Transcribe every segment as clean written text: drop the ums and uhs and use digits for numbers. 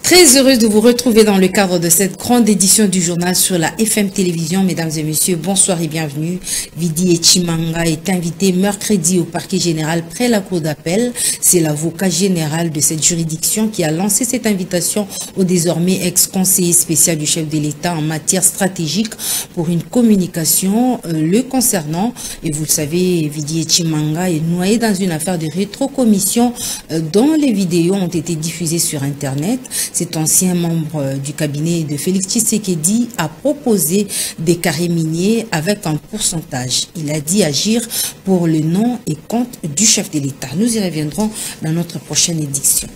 Très heureuse de vous retrouver dans le cadre de cette grande édition du journal sur la FM Télévision. Mesdames et messieurs, bonsoir et bienvenue. Vidi Etchimanga est invité mercredi au parquet général près la cour d'appel. C'est l'avocat général de cette juridiction qui a lancé cette invitation au désormais ex-conseiller spécial du chef de l'État en matière stratégique pour une communication le concernant. Et vous le savez, Vidi Etchimanga est noyé dans une affaire de rétrocommission dont les vidéos ont été diffusées sur Internet. Cet ancien membre du cabinet de Félix Tshisekedi a proposé des carrés miniers avec un pourcentage. Il a dit agir pour le nom et compte du chef de l'État. Nous y reviendrons dans notre prochaine édition.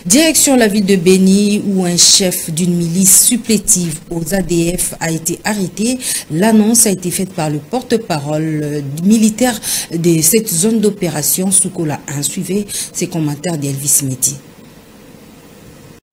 Direction la ville de Béni où un chef d'une milice supplétive aux ADF a été arrêté. L'annonce a été faite par le porte-parole militaire de cette zone d'opération Soukola 1. Suivez ces commentaires d'Elvis Meti.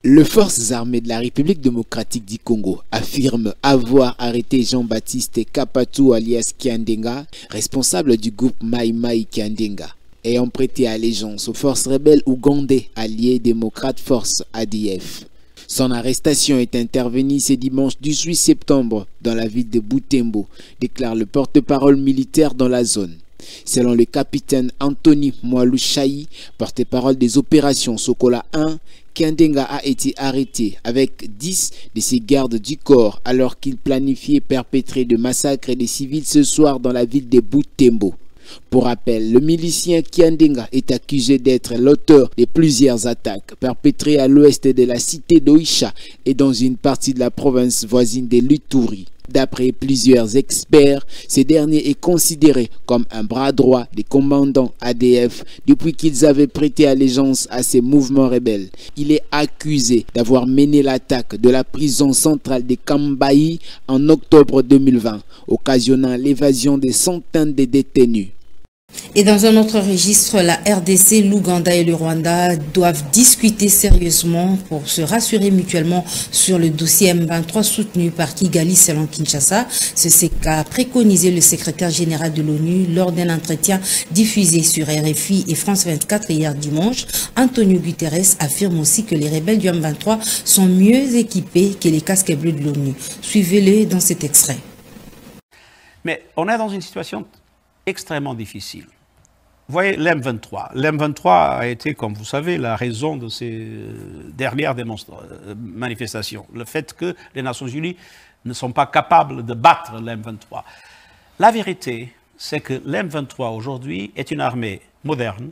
Les forces armées de la République démocratique du Congo affirment avoir arrêté Jean-Baptiste Kapatou alias Kiandenga, responsable du groupe Mai Mai Kiandenga, ayant prêté allégeance aux forces rebelles ougandais alliées démocrates force ADF. Son arrestation est intervenue ce dimanche 18 septembre dans la ville de Butembo, déclare le porte-parole militaire dans la zone. Selon le capitaine Anthony Mwalushayi, porte-parole des opérations Sokola 1, Kiandenga a été arrêté avec 10 de ses gardes du corps alors qu'il planifiait perpétrer de massacres des civils ce soir dans la ville de Butembo. Pour rappel, le milicien Kiandenga est accusé d'être l'auteur de plusieurs attaques perpétrées à l'ouest de la cité d'Oisha et dans une partie de la province voisine de l'Ituri. D'après plusieurs experts, ce dernier est considéré comme un bras droit des commandants ADF depuis qu'ils avaient prêté allégeance à ces mouvements rebelles. Il est accusé d'avoir mené l'attaque de la prison centrale de Kambayi en octobre 2020, occasionnant l'évasion des centaines de détenus. Et dans un autre registre, la RDC, l'Ouganda et le Rwanda doivent discuter sérieusement pour se rassurer mutuellement sur le dossier M23 soutenu par Kigali selon Kinshasa. C'est ce qu'a préconisé le secrétaire général de l'ONU lors d'un entretien diffusé sur RFI et France 24 hier dimanche. Antonio Guterres affirme aussi que les rebelles du M23 sont mieux équipés que les casques bleus de l'ONU. Suivez-le dans cet extrait. Mais on est dans une situation extrêmement difficile. Vous voyez, l'M23. L'M23 a été, comme vous savez, la raison de ces dernières manifestations. Le fait que les Nations Unies ne sont pas capables de battre l'M23. La vérité, c'est que l'M23 aujourd'hui est une armée moderne,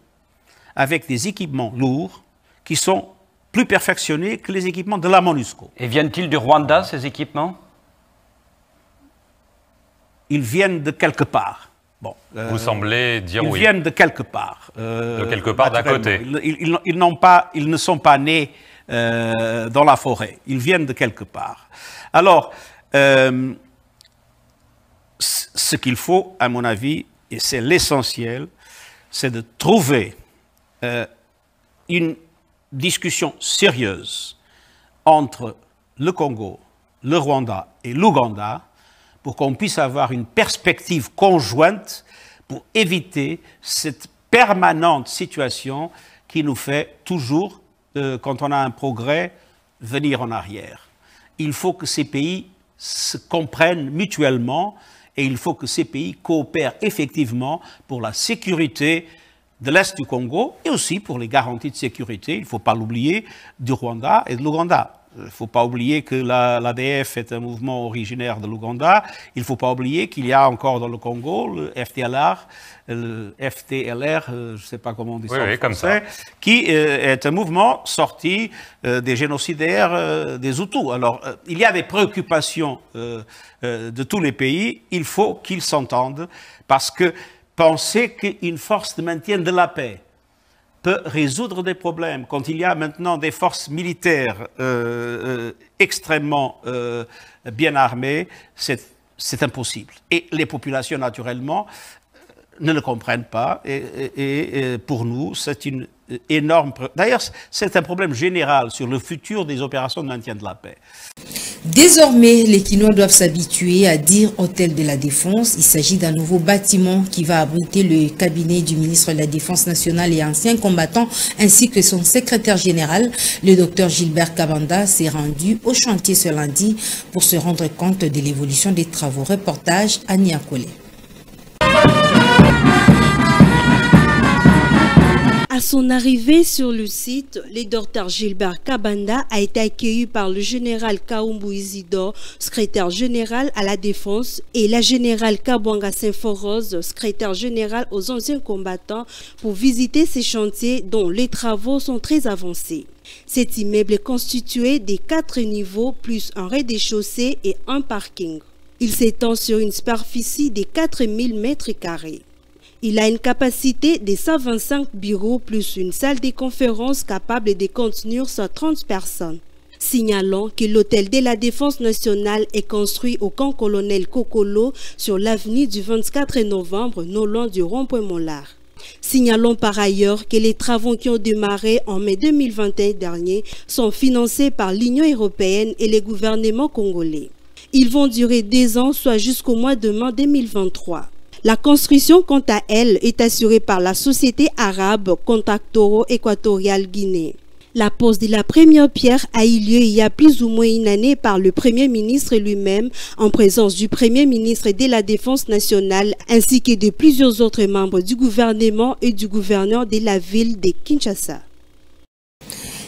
avec des équipements lourds, qui sont plus perfectionnés que les équipements de la MONUSCO. Et viennent-ils du Rwanda, ces équipements? Ils viennent de quelque part. Bon, vous semblez dire oui. Ils viennent de quelque part. De quelque part d'à côté. Ils ne sont pas nés dans la forêt. Ils viennent de quelque part. Alors, ce qu'il faut, à mon avis, et c'est l'essentiel, c'est de trouver une discussion sérieuse entre le Congo, le Rwanda et l'Ouganda, pour qu'on puisse avoir une perspective conjointe pour éviter cette permanente situation qui nous fait toujours, quand on a un progrès, venir en arrière. Il faut que ces pays se comprennent mutuellement et il faut que ces pays coopèrent effectivement pour la sécurité de l'Est du Congo et aussi pour les garanties de sécurité, il ne faut pas l'oublier, du Rwanda et de l'Ouganda. Il ne faut pas oublier que l'ADF est un mouvement originaire de l'Ouganda. Il ne faut pas oublier qu'il y a encore dans le Congo le FDLR, je ne sais pas comment on dit ça en français, qui est un mouvement sorti des génocidaires des Hutus. Alors, il y a des préoccupations de tous les pays. Il faut qu'ils s'entendent parce que penser qu'une force de maintien de la paix peut résoudre des problèmes. Quand il y a maintenant des forces militaires extrêmement bien armées, c'est impossible. Et les populations, naturellement, ne le comprennent pas. Et pour nous, c'est une énorme. D'ailleurs, c'est un problème général sur le futur des opérations de maintien de la paix. Désormais, les Kinois doivent s'habituer à dire hôtel de la Défense. Il s'agit d'un nouveau bâtiment qui va abriter le cabinet du ministre de la Défense nationale et ancien combattant, ainsi que son secrétaire général. Le docteur Gilbert Kabanda s'est rendu au chantier ce lundi pour se rendre compte de l'évolution des travaux. Reportage à Niakole. À son arrivée sur le site, le docteur Gilbert Kabanda a été accueilli par le général Kaumbu Isidore, secrétaire général à la Défense, et la générale Kabwanga Saint-Forose, secrétaire général aux anciens combattants, pour visiter ces chantiers dont les travaux sont très avancés. Cet immeuble est constitué de 4 niveaux plus un rez-de-chaussée et un parking. Il s'étend sur une superficie de 4000 m². Il a une capacité de 125 bureaux plus une salle de conférence capable de contenir 130 personnes. Signalons que l'hôtel de la Défense nationale est construit au camp colonel Kokolo sur l'avenue du 24 novembre, non loin du rond-point Mollard. Signalons par ailleurs que les travaux qui ont démarré en mai 2021 dernier sont financés par l'Union européenne et les gouvernements congolais. Ils vont durer 2 ans, soit jusqu'au mois de mai 2023. La construction, quant à elle, est assurée par la société arabe Contactoro Équatorial Guinée. La pose de la première pierre a eu lieu il y a plus ou moins une année par le Premier ministre lui-même, en présence du Premier ministre de la Défense nationale, ainsi que de plusieurs autres membres du gouvernement et du gouverneur de la ville de Kinshasa.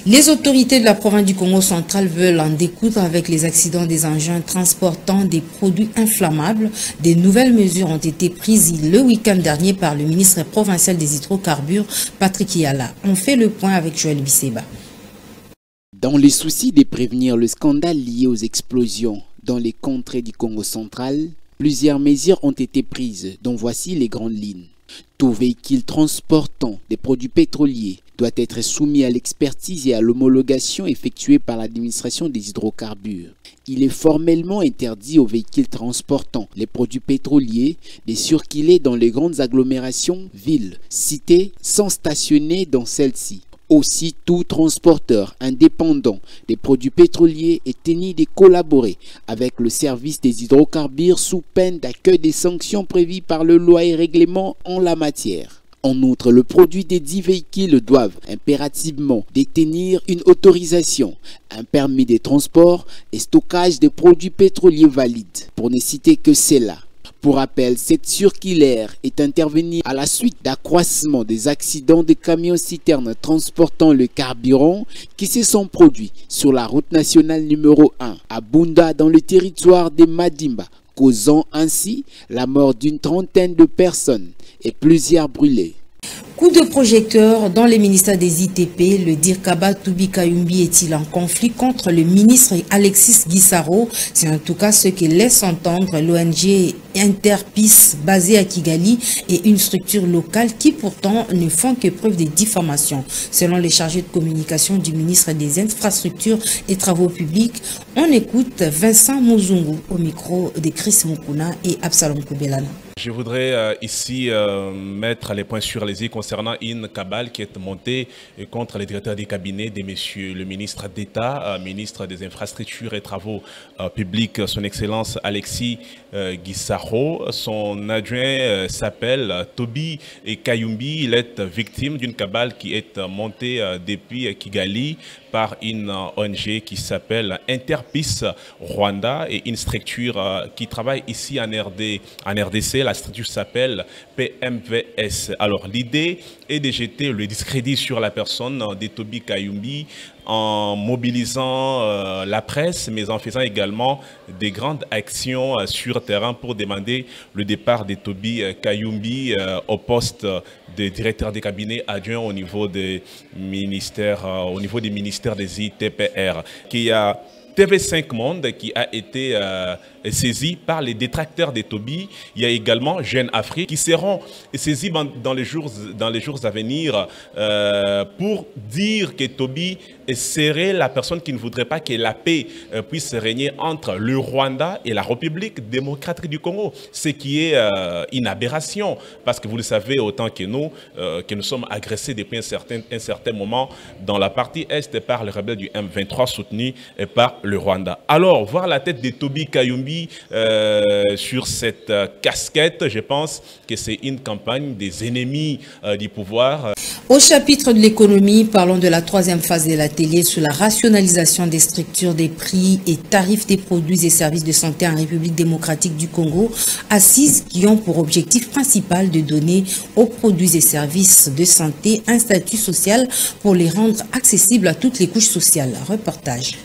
Les autorités de la province du Congo central veulent en découdre avec les accidents des engins transportant des produits inflammables. Des nouvelles mesures ont été prises le week-end dernier par le ministre provincial des hydrocarbures, Patrick Yala. On fait le point avec Joël Bisseba. Dans les soucis de prévenir le scandale lié aux explosions dans les contrées du Congo central, plusieurs mesures ont été prises, dont voici les grandes lignes. Tout véhicule transportant des produits pétroliers doit être soumis à l'expertise et à l'homologation effectuée par l'administration des hydrocarbures. Il est formellement interdit aux véhicules transportant les produits pétroliers de circuler dans les grandes agglomérations, villes, cités, sans stationner dans celles-ci. Aussi, tout transporteur indépendant des produits pétroliers est tenu de collaborer avec le service des hydrocarbures sous peine d'accueil des sanctions prévues par le loi et règlement en la matière. En outre, le produit des 10 véhicules doivent impérativement détenir une autorisation, un permis de transport et stockage des produits pétroliers valides, pour ne citer que cela. Pour rappel, cette circulaire est intervenue à la suite d'accroissement des accidents de camions-citernes transportant le carburant qui se sont produits sur la route nationale numéro 1 à Bunda dans le territoire de Madimba, causant ainsi la mort d'une trentaine de personnes et plusieurs brûlés. Coup de projecteur dans les ministères des ITP, le Dirkaba Toubi Kayumbi est-il en conflit contre le ministre Alexis Gisaro? C'est en tout cas ce que laisse entendre l'ONG Interpeace basée à Kigali et une structure locale qui pourtant ne font que preuve de diffamation. Selon les chargés de communication du ministre des Infrastructures et Travaux Publics, on écoute Vincent Mouzungu au micro de Chris Mukuna et Absalom Koubelana. Je voudrais ici mettre les points sur les i concernant une cabale qui est montée contre les directeurs des cabinets de messieurs le ministre d'État, ministre des Infrastructures et Travaux Publics, son Excellence Alexis Gisaro. Son adjoint s'appelle Tobi Kayumbi. Il est victime d'une cabale qui est montée depuis Kigali par une ONG qui s'appelle Interpeace Rwanda et une structure qui travaille ici en RDC. La structure s'appelle PMVS. Alors l'idée est de jeter le discrédit sur la personne de Tobi Kayumbi en mobilisant la presse, mais en faisant également des grandes actions sur terrain pour demander le départ de Tobi Kayumbi au poste de directeur des cabinets adjoint au niveau des ministères, des ITPR, qui a TV5 Monde qui a été saisi par les détracteurs de Tobi. Il y a également Jeune Afrique qui seront saisis dans les jours à venir pour dire que Tobi serait la personne qui ne voudrait pas que la paix puisse régner entre le Rwanda et la République démocratique du Congo, ce qui est une aberration, parce que vous le savez autant que nous sommes agressés depuis un certain moment dans la partie Est par les rebelles du M23 soutenus par le Rwanda. Alors, voir la tête de Toby Kayumbi sur cette casquette, je pense que c'est une campagne des ennemis du pouvoir. Au chapitre de l'économie, parlons de la troisième phase de l'atelier sur la rationalisation des structures des prix et tarifs des produits et services de santé en République démocratique du Congo, assises qui ont pour objectif principal de donner aux produits et services de santé un statut social pour les rendre accessibles à toutes les couches sociales. Reportage.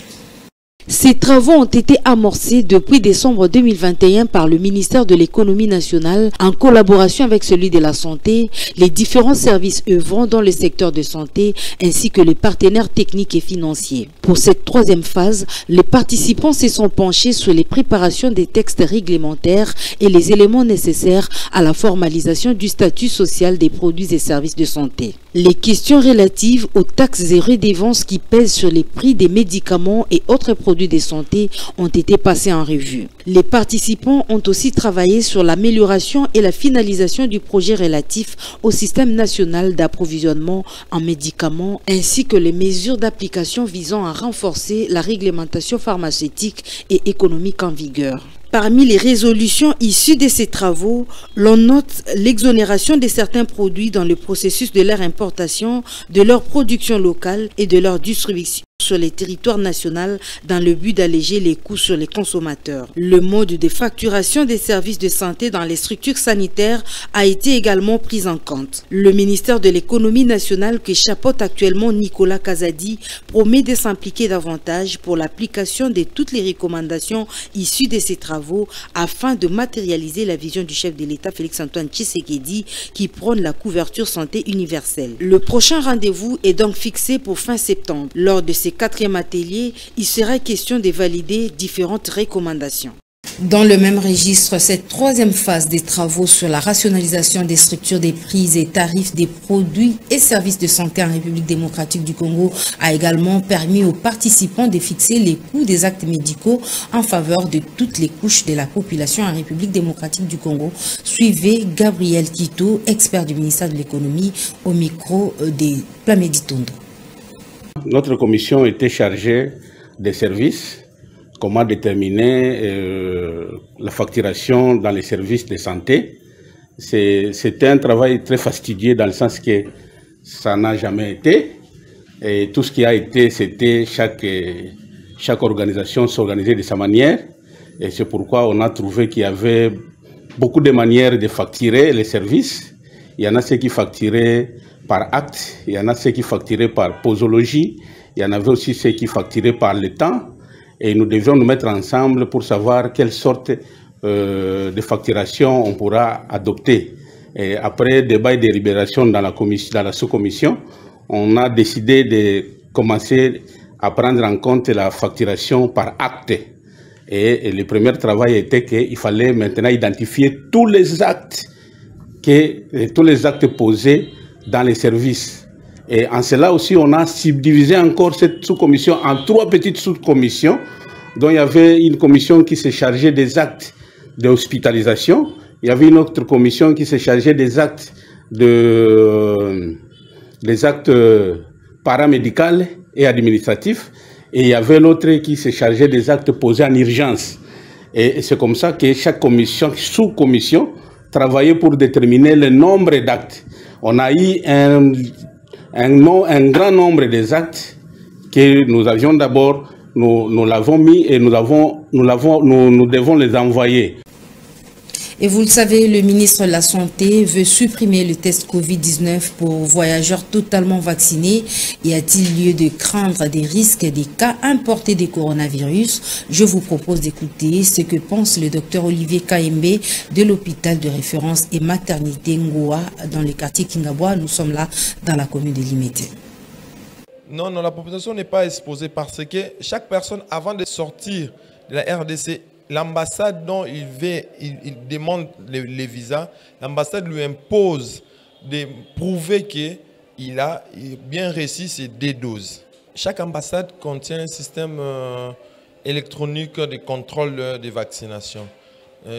Ces travaux ont été amorcés depuis décembre 2021 par le ministère de l'économie nationale en collaboration avec celui de la santé, les différents services œuvrant dans le secteur de santé ainsi que les partenaires techniques et financiers. Pour cette troisième phase, les participants se sont penchés sur les préparations des textes réglementaires et les éléments nécessaires à la formalisation du statut social des produits et services de santé. Les questions relatives aux taxes et redevances qui pèsent sur les prix des médicaments et autres produits de santé ont été passées en revue. Les participants ont aussi travaillé sur l'amélioration et la finalisation du projet relatif au système national d'approvisionnement en médicaments ainsi que les mesures d'application visant à renforcer la réglementation pharmaceutique et économique en vigueur. Parmi les résolutions issues de ces travaux, l'on note l'exonération de certains produits dans le processus de leur importation, de leur production locale et de leur distribution sur les territoires nationaux dans le but d'alléger les coûts sur les consommateurs. Le mode de facturation des services de santé dans les structures sanitaires a été également pris en compte. Le ministère de l'économie nationale que chapeaute actuellement Nicolas Kazadi promet de s'impliquer davantage pour l'application de toutes les recommandations issues de ces travaux afin de matérialiser la vision du chef de l'État Félix-Antoine Tshisekedi qui prône la couverture santé universelle. Le prochain rendez-vous est donc fixé pour fin septembre. Lors de ces quatrième atelier, il sera question de valider différentes recommandations. Dans le même registre, cette troisième phase des travaux sur la rationalisation des structures des prix et tarifs des produits et services de santé en République démocratique du Congo a également permis aux participants de fixer les coûts des actes médicaux en faveur de toutes les couches de la population en République démocratique du Congo. Suivez Gabriel Kito, expert du ministère de l'économie, au micro des Plamedi Tondo. Notre commission était chargée des services, comment déterminer la facturation dans les services de santé. C'était un travail très fastidieux dans le sens que ça n'a jamais été. Et tout ce qui a été, c'était chaque organisation s'organisait de sa manière. Et c'est pourquoi on a trouvé qu'il y avait beaucoup de manières de facturer les services. Il y en a ceux qui facturaient par acte, il y en a ceux qui facturaient par posologie, il y en avait aussi ceux qui facturaient par le temps. Et nous devions nous mettre ensemble pour savoir quelle sorte de facturation on pourra adopter. Et après débat et délibération dans la sous-commission, on a décidé de commencer à prendre en compte la facturation par acte. Et le premier travail était qu'il fallait maintenant identifier tous les actes posés dans les services. Et en cela aussi, on a subdivisé encore cette sous-commission en 3 petites sous-commissions, dont il y avait une commission qui s'est chargée des actes d'hospitalisation, il y avait une autre commission qui s'est chargée des actes paramédicaux et administratifs, et il y avait l'autre qui s'est chargée des actes posés en urgence. Et c'est comme ça que chaque commission, sous-commission, travaillait pour déterminer le nombre d'actes. On a eu un grand nombre des actes que nous avions d'abord, nous l'avons mis et nous devons les envoyer. Et vous le savez, le ministre de la Santé veut supprimer le test Covid-19 pour voyageurs totalement vaccinés. Y a-t-il lieu de craindre des risques des cas importés des coronavirus? Je vous propose d'écouter ce que pense le docteur Olivier Kaembe de l'hôpital de référence et maternité Ngoa dans le quartier Kingabwa. Nous sommes là dans la commune de Limete. Non, la population n'est pas exposée parce que chaque personne, avant de sortir de la RDC, l'ambassade dont il demande les visas, l'ambassade lui impose de prouver qu'il a bien reçu ses 2 doses. chaque ambassade contient un système électronique de contrôle des vaccinations.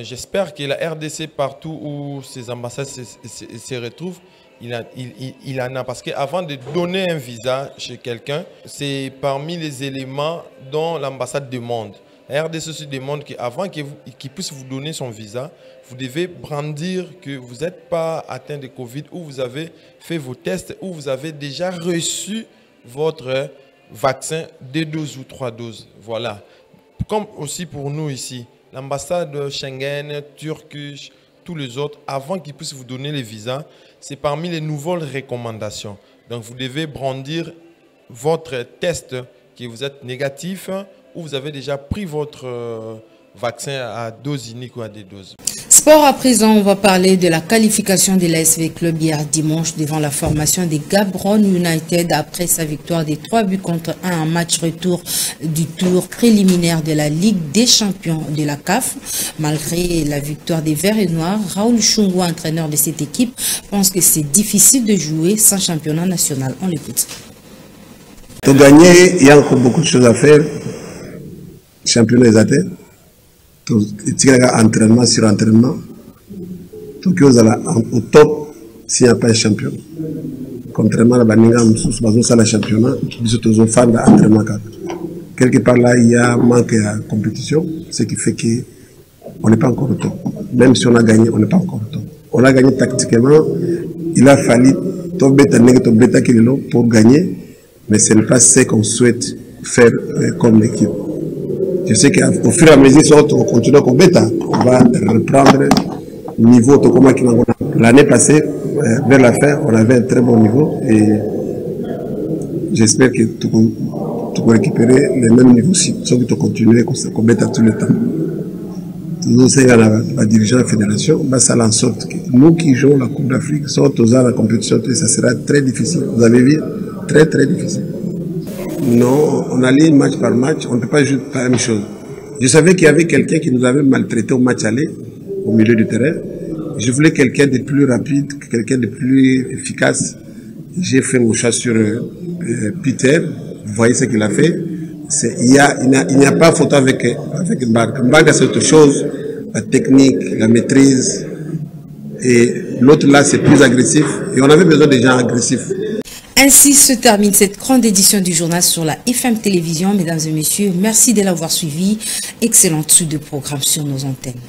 J'espère que la RDC, partout où ces ambassades se retrouvent, il en a. Parce qu'avant de donner un visa chez quelqu'un, c'est parmi les éléments dont l'ambassade demande. La RDC se demande qu'avant qu'il puisse vous donner son visa, vous devez brandir que vous n'êtes pas atteint de Covid, ou vous avez fait vos tests, ou vous avez déjà reçu votre vaccin 2 doses ou 3 doses. Voilà. Comme aussi pour nous ici, l'ambassade Schengen, Turkish, tous les autres, avant qu'ils puissent vous donner les visas, c'est parmi les nouvelles recommandations. Donc vous devez brandir votre test que vous êtes négatif, ou vous avez déjà pris votre vaccin à dose unique ou à des doses. Sport à présent, on va parler de la qualification de l'ASV Club hier dimanche devant la formation des Gabron United après sa victoire des 3 buts contre 1 en match retour du tour préliminaire de la Ligue des champions de la CAF. Malgré la victoire des Verts et Noirs, Raoul Chungwa, entraîneur de cette équipe, pense que c'est difficile de jouer sans championnat national. On l'écoute. Pour gagner, il y a encore beaucoup de choses à faire. Championnat des athées. Entraînement sur entraînement. Tout au top s'il n'y a pas un champion. Contrairement à la Baninga, nous sommes championnat, nous sommes fans d'entraînement. Quelque part là, il y a un manque de compétition, ce qui fait qu'on n'est pas encore au top. Même si on a gagné, on n'est pas encore au top. On a gagné tactiquement, il a fallu pour gagner, mais ce n'est pas ce qu'on souhaite faire comme équipe. Je sais qu'au fur et à mesure, on continue à combattre. On va reprendre le niveau. L'année passée, vers la fin, on avait un très bon niveau et j'espère que tu vas récupérer le même niveau si tu continues à combattre tout le temps. Nous sommes la dirigeant de la fédération, on va faire en sorte que nous qui jouons la Coupe d'Afrique, sommes dans la compétition, ça sera très difficile. Vous avez vu, très très difficile. Non, on allait match par match, on ne peut pas jouer la même chose. Je savais qu'il y avait quelqu'un qui nous avait maltraité au match aller, au milieu du terrain. Je voulais quelqu'un de plus rapide, quelqu'un de plus efficace. J'ai fait mon choix sur Peter. Vous voyez ce qu'il a fait. Il n'y a pas photo avec Mbaga. Mbaga, c'est autre chose. La technique, la maîtrise. Et l'autre là, c'est plus agressif. Et on avait besoin de gens agressifs. Ainsi se termine cette grande édition du journal sur la FM Télévision. Mesdames et messieurs, merci de l'avoir suivi. Excellente suite de programme sur nos antennes.